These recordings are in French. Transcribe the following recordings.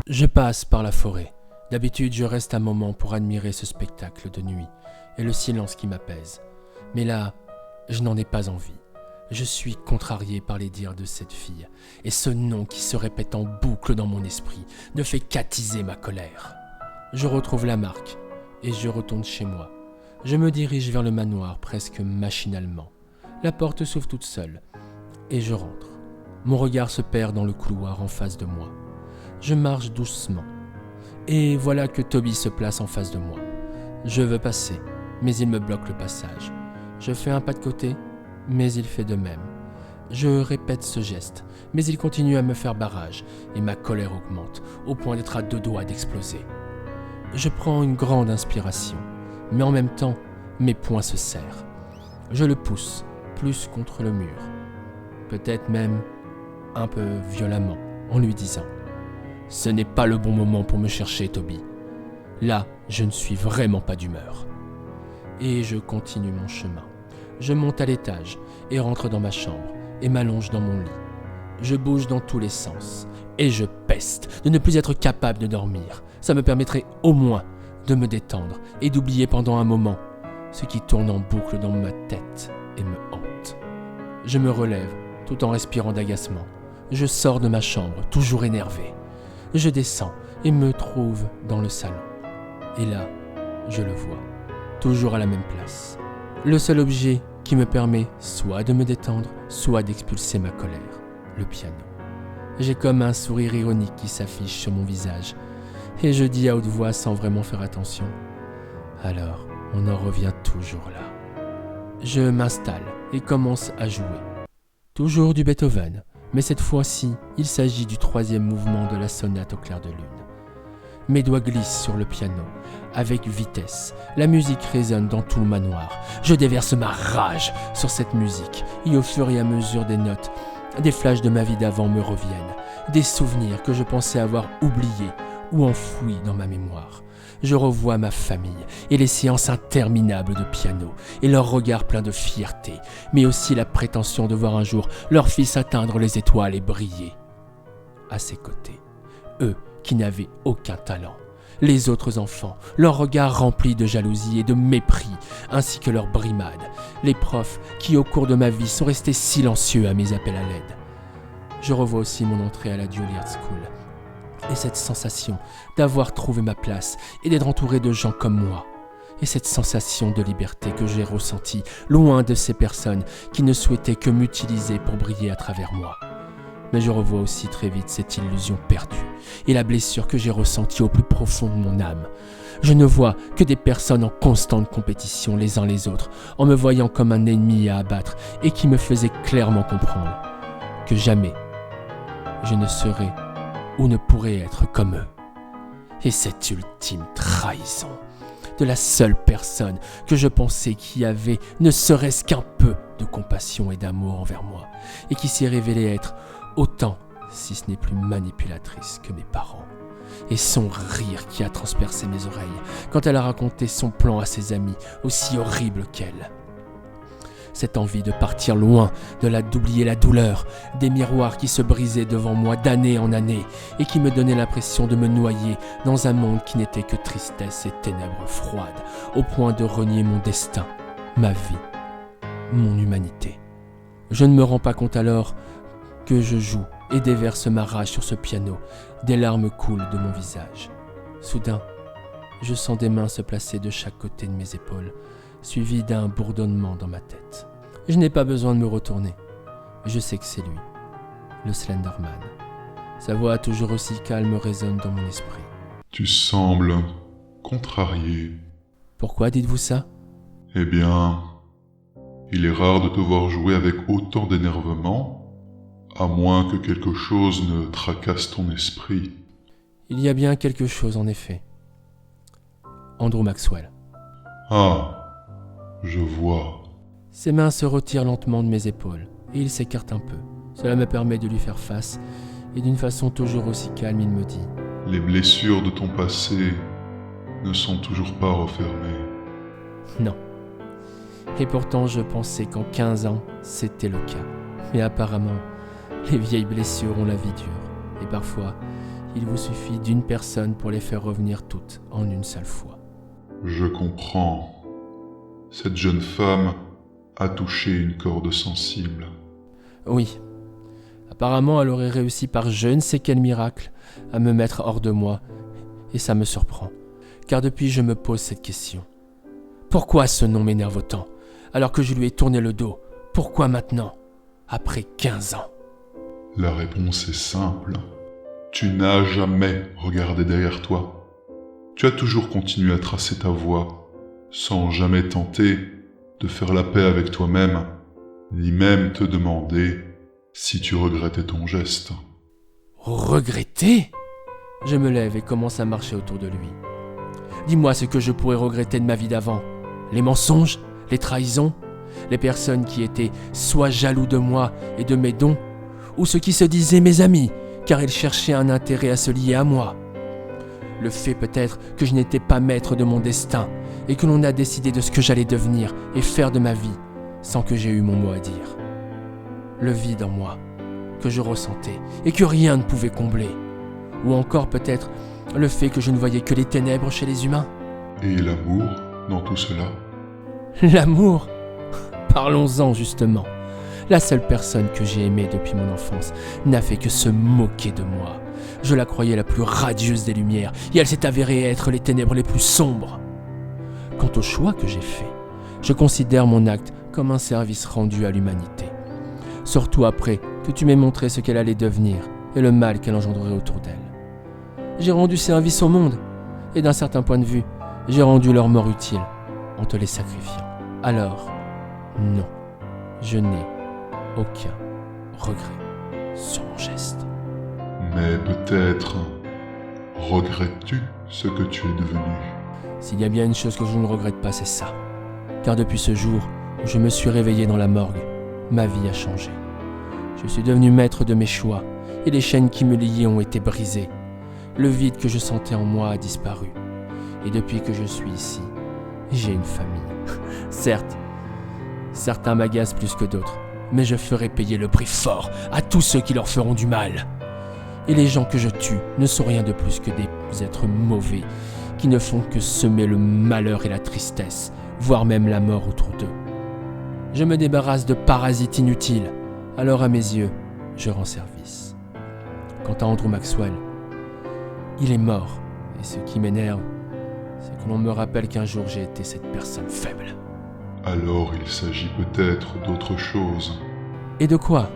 Je passe par la forêt. D'habitude, je reste un moment pour admirer ce spectacle de nuit et le silence qui m'apaise. Mais là, je n'en ai pas envie. Je suis contrarié par les dires de cette fille, et ce nom qui se répète en boucle dans mon esprit ne fait qu'attiser ma colère. Je retrouve la marque, et je retourne chez moi. Je me dirige vers le manoir presque machinalement. La porte s'ouvre toute seule, et je rentre. Mon regard se perd dans le couloir en face de moi. Je marche doucement, et voilà que Toby se place en face de moi. Je veux passer, mais il me bloque le passage. Je fais un pas de côté, mais il fait de même. Je répète ce geste, mais il continue à me faire barrage, et ma colère augmente, au point d'être à deux doigts d'exploser. Je prends une grande inspiration, mais en même temps, mes poings se serrent. Je le pousse, plus contre le mur, peut-être même un peu violemment, en lui disant « Ce n'est pas le bon moment pour me chercher, Toby. Là, je ne suis vraiment pas d'humeur. » Et je continue mon chemin. Je monte à l'étage et rentre dans ma chambre et m'allonge dans mon lit. Je bouge dans tous les sens et je peste de ne plus être capable de dormir. Ça me permettrait au moins de me détendre et d'oublier pendant un moment ce qui tourne en boucle dans ma tête et me hante. Je me relève tout en respirant d'agacement. Je sors de ma chambre, toujours énervé. Je descends et me trouve dans le salon. Et là, je le vois, toujours à la même place. Le seul objet qui me permet soit de me détendre, soit d'expulser ma colère, le piano. J'ai comme un sourire ironique qui s'affiche sur mon visage, et je dis à haute voix sans vraiment faire attention. Alors, on en revient toujours là. Je m'installe et commence à jouer. Toujours du Beethoven, mais cette fois-ci, il s'agit du 3e mouvement de la sonate au clair de lune. Mes doigts glissent sur le piano, avec vitesse. La musique résonne dans tout le manoir. Je déverse ma rage sur cette musique, et au fur et à mesure des notes, des flashs de ma vie d'avant me reviennent, des souvenirs que je pensais avoir oubliés ou enfouis dans ma mémoire. Je revois ma famille et les séances interminables de piano, et leurs regards pleins de fierté, mais aussi la prétention de voir un jour leur fils atteindre les étoiles et briller. À ses côtés, eux qui n'avaient aucun talent. Les autres enfants, leurs regards remplis de jalousie et de mépris, ainsi que leurs brimades. Les profs qui, au cours de ma vie, sont restés silencieux à mes appels à l'aide. Je revois aussi mon entrée à la Juilliard School. Et cette sensation d'avoir trouvé ma place et d'être entouré de gens comme moi. Et cette sensation de liberté que j'ai ressentie loin de ces personnes qui ne souhaitaient que m'utiliser pour briller à travers moi. Mais je revois aussi très vite cette illusion perdue et la blessure que j'ai ressentie au plus profond de mon âme. Je ne vois que des personnes en constante compétition les uns les autres, en me voyant comme un ennemi à abattre et qui me faisaient clairement comprendre que jamais je ne serai ou ne pourrai être comme eux. Et cette ultime trahison de la seule personne que je pensais qui avait ne serait-ce qu'un peu de compassion et d'amour envers moi, et qui s'est révélée être autant, si ce n'est plus manipulatrice que mes parents. Et son rire qui a transpercé mes oreilles quand elle a raconté son plan à ses amis, aussi horrible qu'elle. Cette envie de partir loin, d'oublier la douleur, des miroirs qui se brisaient devant moi d'année en année et qui me donnaient l'impression de me noyer dans un monde qui n'était que tristesse et ténèbres froides, au point de renier mon destin, ma vie, mon humanité. Je ne me rends pas compte alors que je joue et déverse ma rage sur ce piano. Des larmes coulent de mon visage. Soudain, je sens des mains se placer de chaque côté de mes épaules, suivi d'un bourdonnement dans ma tête. Je n'ai pas besoin de me retourner. Je sais que c'est lui, le Slenderman. Sa voix toujours aussi calme résonne dans mon esprit. Tu sembles contrarié. Pourquoi dites-vous ça ? Eh bien, il est rare de te voir jouer avec autant d'énervement, à moins que quelque chose ne tracasse ton esprit. Il y a bien quelque chose en effet. Andrew Maxwell. Ah, je vois. Ses mains se retirent lentement de mes épaules et il s'écarte un peu. Cela me permet de lui faire face et d'une façon toujours aussi calme, il me dit « Les blessures de ton passé ne sont toujours pas refermées. » Non. Et pourtant, je pensais qu'en 15 ans, c'était le cas. Mais apparemment, les vieilles blessures ont la vie dure. Et parfois, Il vous suffit d'une personne pour les faire revenir toutes en une seule fois. Je comprends. Cette jeune femme a touché une corde sensible. Oui. Apparemment, elle aurait réussi par je ne sais quel miracle à me mettre hors de moi, et ça me surprend, car depuis je me pose cette question. Pourquoi ce nom m'énerve autant, alors que je lui ai tourné le dos? Pourquoi maintenant, après 15 ans? La réponse est simple. Tu n'as jamais regardé derrière toi. Tu as toujours continué à tracer ta voie, sans jamais tenter de faire la paix avec toi-même, ni même te demander si tu regrettais ton geste. Regretter? Je me lève et commence à marcher autour de lui. Dis-moi ce que je pourrais regretter de ma vie d'avant. Les mensonges, les trahisons, les personnes qui étaient soit jaloux de moi et de mes dons, ou ceux qui se disaient mes amis, car ils cherchaient un intérêt à se lier à moi. Le fait peut-être que je n'étais pas maître de mon destin et que l'on a décidé de ce que j'allais devenir et faire de ma vie sans que j'aie eu mon mot à dire. Le vide en moi que je ressentais et que rien ne pouvait combler. Ou encore peut-être le fait que je ne voyais que les ténèbres chez les humains. Et l'amour dans tout cela? L'amour? Parlons-en justement. La seule personne que j'ai aimée depuis mon enfance n'a fait que se moquer de moi. Je la croyais la plus radieuse des lumières, et elle s'est avérée être les ténèbres les plus sombres. Quant au choix que j'ai fait, je considère mon acte comme un service rendu à l'humanité. Surtout après que tu m'aies montré ce qu'elle allait devenir et le mal qu'elle engendrerait autour d'elle. J'ai rendu service au monde, et d'un certain point de vue, j'ai rendu leur mort utile en te les sacrifiant. Alors, non, je n'ai aucun regret sur mon geste. Mais peut-être regrettes-tu ce que tu es devenu? S'il y a bien une chose que je ne regrette pas, c'est ça. Car depuis ce jour où je me suis réveillé dans la morgue, ma vie a changé. Je suis devenu maître de mes choix, et les chaînes qui me liaient ont été brisées. Le vide que je sentais en moi a disparu. Et depuis que je suis ici, j'ai une famille. Certes, certains m'agacent plus que d'autres, mais je ferai payer le prix fort à tous ceux qui leur feront du mal. Et les gens que je tue ne sont rien de plus que des êtres mauvais qui ne font que semer le malheur et la tristesse, voire même la mort autour d'eux. Je me débarrasse de parasites inutiles, alors à mes yeux, je rends service. Quant à Andrew Maxwell, il est mort, et ce qui m'énerve, c'est que l'on me rappelle qu'un jour j'ai été cette personne faible. Alors il s'agit peut-être d'autre chose. Et de quoi?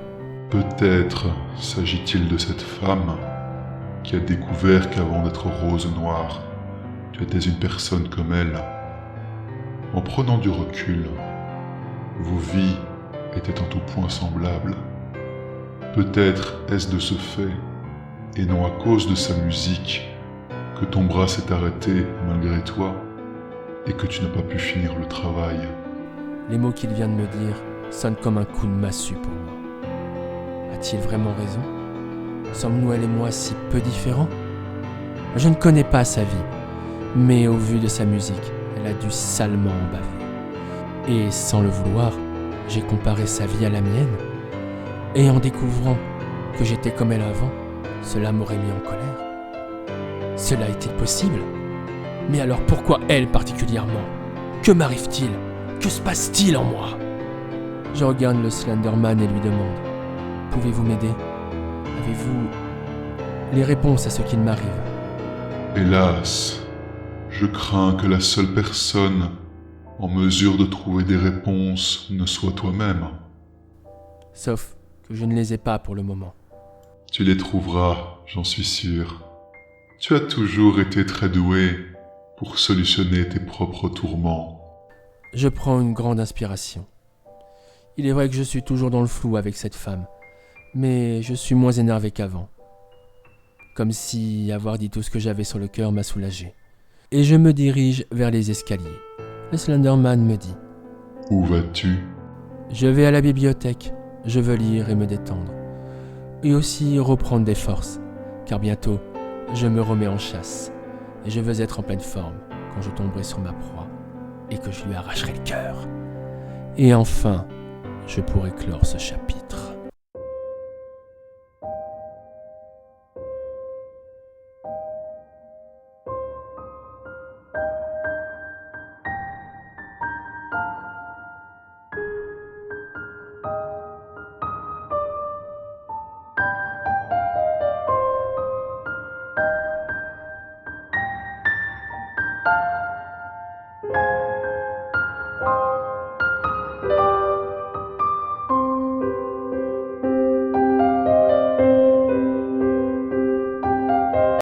Peut-être s'agit-il de cette femme qui a découvert qu'avant d'être rose noire, tu étais une personne comme elle. En prenant du recul, vos vies étaient en tout point semblables. Peut-être est-ce de ce fait, et non à cause de sa musique, que ton bras s'est arrêté malgré toi, et que tu n'as pas pu finir le travail. Les mots qu'il vient de me dire sonnent comme un coup de massue pour moi. A-t-il vraiment raison? Sommes-nous, elle et moi, si peu différents? Je ne connais pas sa vie, mais au vu de sa musique, elle a dû salement en baver. Et sans le vouloir, j'ai comparé sa vie à la mienne, et en découvrant que j'étais comme elle avant, cela m'aurait mis en colère. Cela est-il possible? Mais alors pourquoi elle particulièrement? Que m'arrive-t-il? Que se passe-t-il en moi? Je regarde le Slenderman et lui demande: pouvez-vous m'aider? Avez-vous les réponses à ce qu'il m'arrive? Hélas, je crains que la seule personne en mesure de trouver des réponses ne soit toi-même. Sauf que je ne les ai pas pour le moment. Tu les trouveras, j'en suis sûr. Tu as toujours été très doué pour solutionner tes propres tourments. Je prends une grande inspiration. Il est vrai que je suis toujours dans le flou avec cette femme, mais je suis moins énervé qu'avant. Comme si avoir dit tout ce que j'avais sur le cœur m'a soulagé. Et je me dirige vers les escaliers. Le Slenderman me dit: Où vas-tu? Je vais à la bibliothèque. Je veux lire et me détendre. Et aussi reprendre des forces, car bientôt, je me remets en chasse. Et je veux être en pleine forme quand je tomberai sur ma proie et que je lui arracherai le cœur. Et enfin, je pourrai clore ce chapitre.